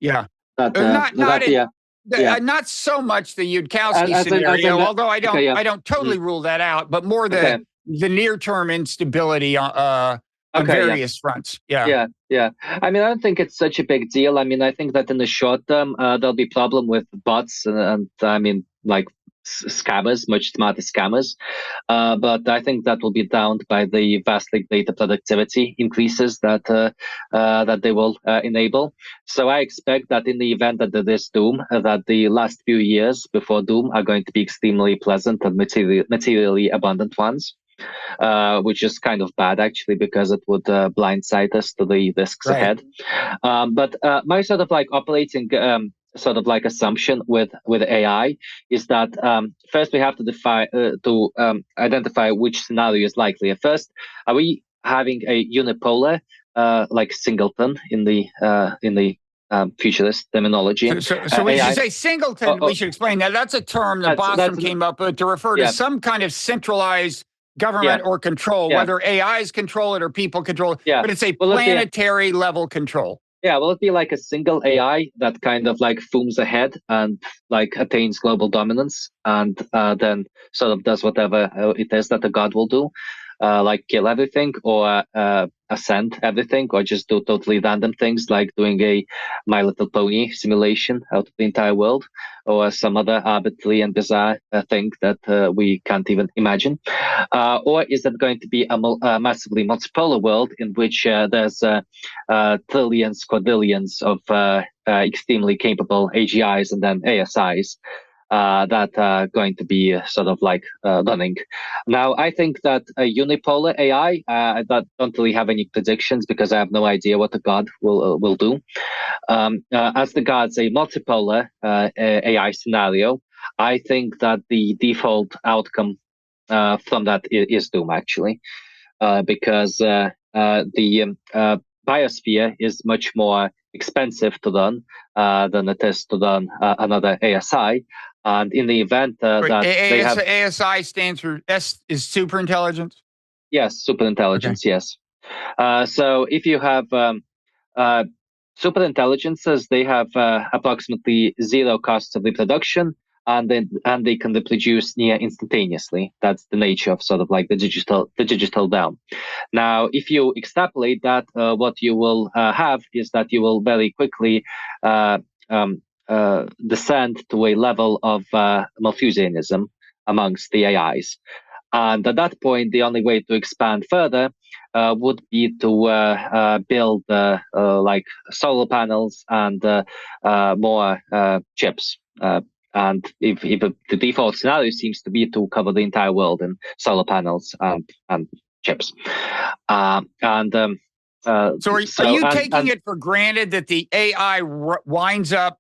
so much the Yudkowsky scenario, although I don't totally rule that out, but more the near-term instability on various fronts. I mean, I don't think it's such a big deal. I mean, I think that in the short term, there'll be problem with bots and I mean, like scammers, much smarter scammers. But I think that will be downed by the vastly greater productivity increases that they will enable. So I expect that in the event that there is doom, that the last few years before doom are going to be extremely pleasant and materially abundant ones. Which is kind of bad, actually, because it would blindside us to the risks ahead. But my sort of like operating sort of like assumption with AI is that first we have to identify which scenario is likely. First, are we having a unipolar like singleton in the futurist terminology? So we should say singleton. We should explain that. That's a term that Bostrom came up with to refer to some kind of centralized government or control, whether AIs control it or people control it, but it's a planetary level control. Yeah, will it be like a single AI that kind of like fooms ahead and like attains global dominance and then sort of does whatever it is that a god will do, like kill everything or ascend everything, or just do totally random things like doing a My Little Pony simulation out of the entire world, or some other arbitrary and bizarre thing that we can't even imagine? Or is that going to be a massively multipolar world in which there's trillions, quadrillions of extremely capable AGIs and then ASIs that are going to be sort of like running? Now, I think that a unipolar AI, I don't really have any predictions because I have no idea what the god will do. As the god's a multipolar AI scenario, I think that the default outcome from that is doom, actually, because the biosphere is much more expensive to run than it is to run another ASI. And in the event that they have ASI stands for S is superintelligence. Yes, superintelligence. Yes. So if you have superintelligences, they have approximately zero costs of reproduction, and they can reproduce near instantaneously. That's the nature of sort of like the digital down. Now, if you extrapolate that, what you will have is that you will very quickly descend to a level of Malthusianism amongst the AIs. And at that point, the only way to expand further would be to build like solar panels and more chips. And if the default scenario seems to be to cover the entire world in solar panels and chips. So are you taking it for granted that the AI winds up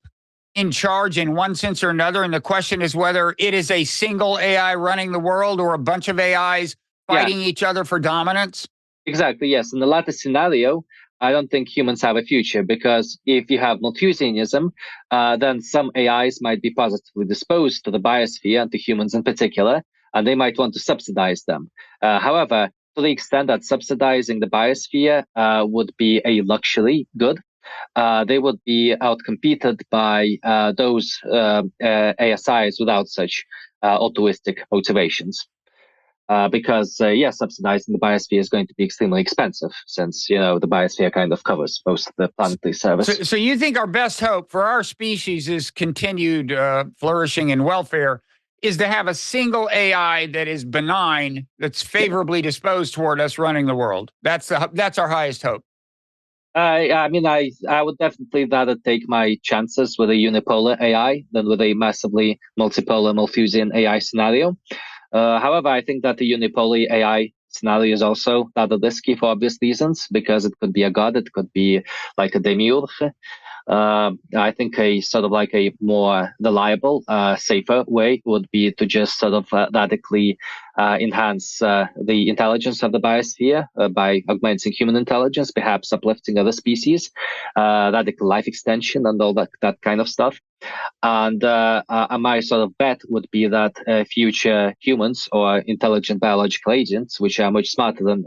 in charge in one sense or another? And the question is whether it is a single AI running the world or a bunch of AIs fighting each other for dominance? Exactly, yes. In the latter scenario, I don't think humans have a future, because if you have Malthusianism, then some AIs might be positively disposed to the biosphere and to humans in particular, and they might want to subsidize them. However, to the extent that subsidizing the biosphere would be a luxury good, they would be outcompeted by those ASIs without such altruistic motivations. Because subsidizing the biosphere is going to be extremely expensive, since the biosphere kind of covers most of the planetary service. So you think our best hope for our species is continued flourishing and welfare is to have a single AI that is benign, that's favorably disposed toward us running the world. That's our highest hope. I mean, I would definitely rather take my chances with a unipolar AI than with a massively multipolar Malthusian AI scenario. However, I think that the unipolar AI scenario is also rather risky for obvious reasons, because it could be a god, it could be like a demiurge. I think a sort of like a more reliable, safer way would be to just sort of radically enhance the intelligence of the biosphere by augmenting human intelligence, perhaps uplifting other species, radical life extension, and all that kind of stuff. And my sort of bet would be that future humans or intelligent biological agents, which are much smarter than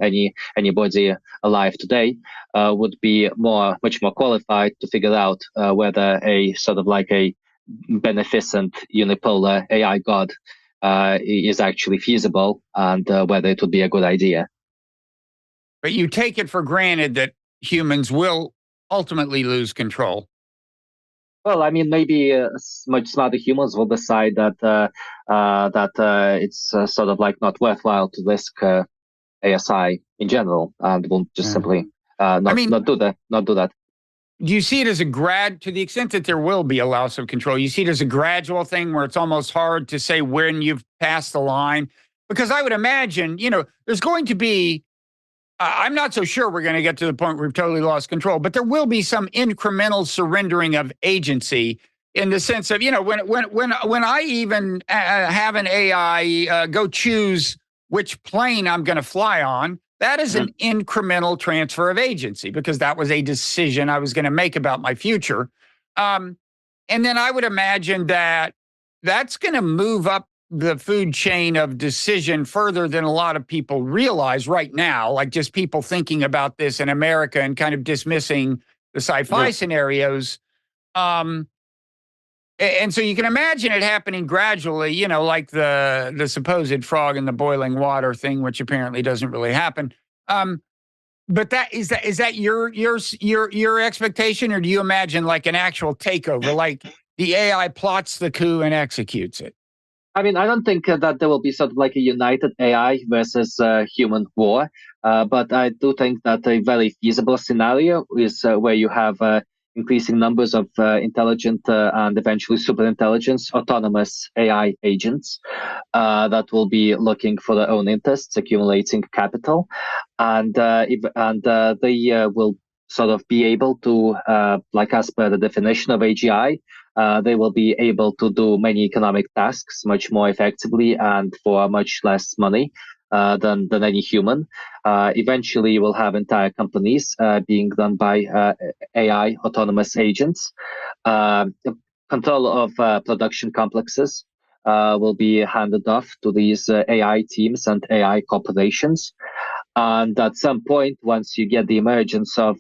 anybody alive today, would be much more qualified to figure out whether a sort of like a beneficent unipolar AI god is actually feasible, and whether it would be a good idea. But you take it for granted that humans will ultimately lose control. Well, I mean, maybe much smarter humans will decide that it's sort of like not worthwhile to risk ASI in general, and will just simply not do that. Do you see it as to the extent that there will be a loss of control, you see it as a gradual thing where it's almost hard to say when you've passed the line? Because I would imagine, there's going to be, I'm not so sure we're going to get to the point where we've totally lost control, but there will be some incremental surrendering of agency, in the sense of, when I even have an AI go choose which plane I'm going to fly on, that is an incremental transfer of agency, because that was a decision I was going to make about my future. And then I would imagine that that's going to move up the food chain of decision further than a lot of people realize right now, like just people thinking about this in America and kind of dismissing the sci-fi scenarios. And so you can imagine it happening gradually, like the supposed frog in the boiling water thing, which apparently doesn't really happen. But is that your expectation, or do you imagine like an actual takeover, like the AI plots the coup and executes it? I mean, I don't think that there will be sort of like a united AI versus human war, but I do think that a very feasible scenario is where you have increasing numbers of intelligent and eventually super intelligence autonomous AI agents that will be looking for their own interests, accumulating capital, and they will sort of be able to, like as per the definition of AGI, they will be able to do many economic tasks much more effectively and for much less money than any human. Eventually, you will have entire companies being done by AI autonomous agents. Control of production complexes will be handed off to these AI teams and AI corporations. And at some point, once you get the emergence of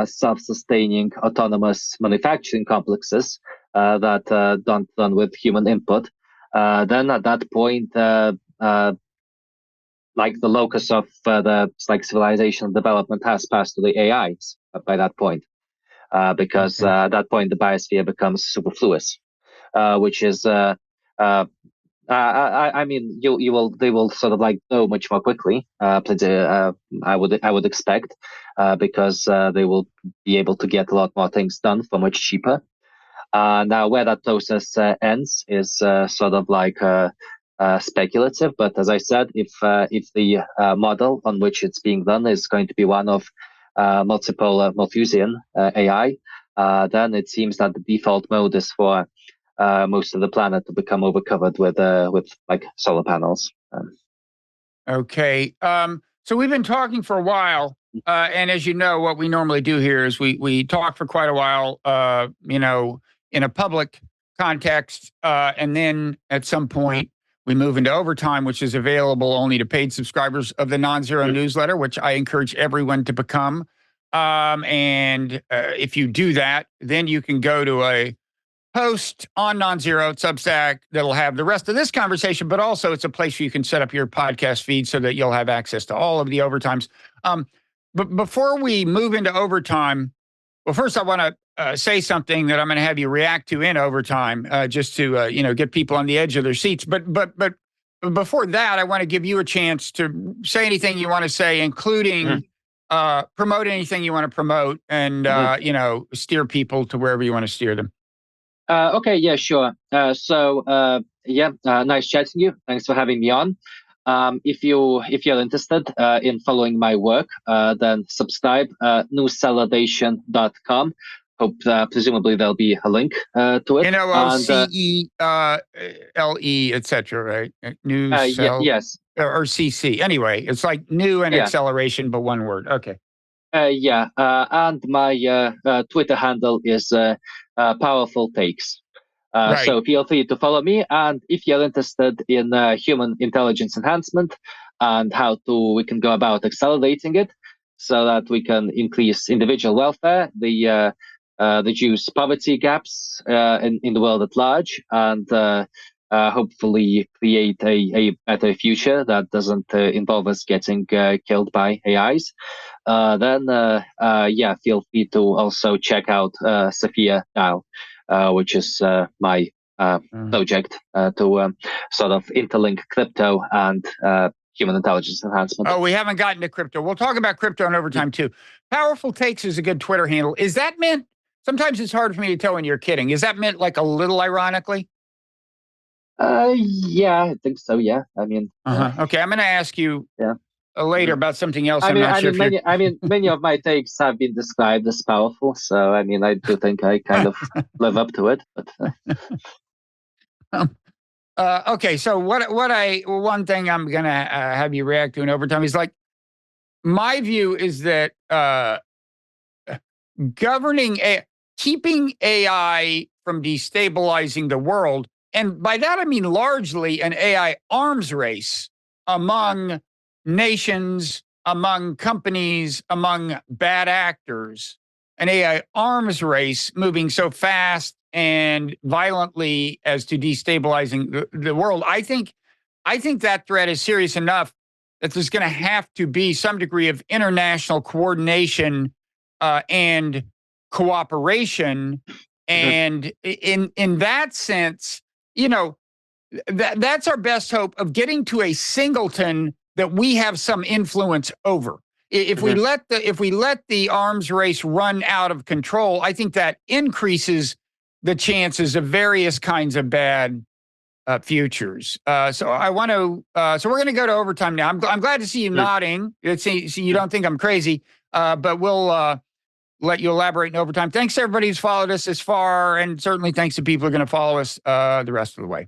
self-sustaining autonomous manufacturing complexes that don't run with human input, then at that point, like the locus of the civilization development has passed to the AIs by that point, because at that point the biosphere becomes superfluous, which is I mean, they will sort of like go much more quickly. I would expect, because they will be able to get a lot more things done for much cheaper. Now, where that process ends is sort of like speculative. But as I said, if the model on which it's being done is going to be one of multipolar Malthusian AI, then it seems that the default mode is for most of the planet to become overcovered with like solar panels. Okay. So we've been talking for a while, and as you know, what we normally do here is we talk for quite a while, in a public context, and then at some point we move into overtime, which is available only to paid subscribers of the Non-Zero newsletter, which I encourage everyone to become. And if you do that, then you can go to a post on Non-Zero Substack that'll have the rest of this conversation, but also it's a place where you can set up your podcast feed so that you'll have access to all of the overtimes. But before we move into overtime, well, first I want to say something that I'm going to have you react to in overtime, just to get people on the edge of their seats. But before that, I want to give you a chance to say anything you want to say, including promote anything you want to promote, and steer people to wherever you want to steer them. Okay, yeah, sure. Nice chatting you. Thanks for having me on. If you're interested in following my work, then subscribe newssaladation.com. Hope presumably there'll be a link to it. NOOCELE, etc. Right? News. Yes. Or CC. Anyway, it's like new and acceleration, but one word. Okay. And my Twitter handle is Powerful Takes. Right. So feel free to follow me. And if you're interested in human intelligence enhancement and how we can go about accelerating it so that we can increase individual welfare, reduce poverty gaps in the world at large, and hopefully create a better future that doesn't involve us getting killed by AIs, then feel free to also check out Sophia now, which is my project to sort of interlink crypto and human intelligence enhancement. Oh, we haven't gotten to crypto. We'll talk about crypto in overtime too. Powerful Takes is a good Twitter handle. Is that meant? Sometimes it's hard for me to tell when you're kidding. Is that meant like a little ironically? Yeah, I think so. Yeah, I mean. Okay, I'm going to ask you later about something else. Many of my takes have been described as powerful, so I mean, I do think I kind of live up to it. But okay, so one thing I'm going to have you react to in overtime is like, my view is that keeping AI from destabilizing the world, and by that I mean largely an AI arms race among nations, among companies, among bad actors, an AI arms race moving so fast and violently as to destabilizing the world. I think that threat is serious enough that there's going to have to be some degree of international coordination and cooperation. And in that sense, that's our best hope of getting to a singleton that we have some influence over. If we let the arms race run out of control, I think that increases the chances of various kinds of bad futures. So I want to. So we're going to go to overtime now. I'm glad to see you nodding. See, you don't think I'm crazy, but we'll let you elaborate in overtime. Thanks to everybody who's followed us this far, and certainly thanks to people who are going to follow us the rest of the way.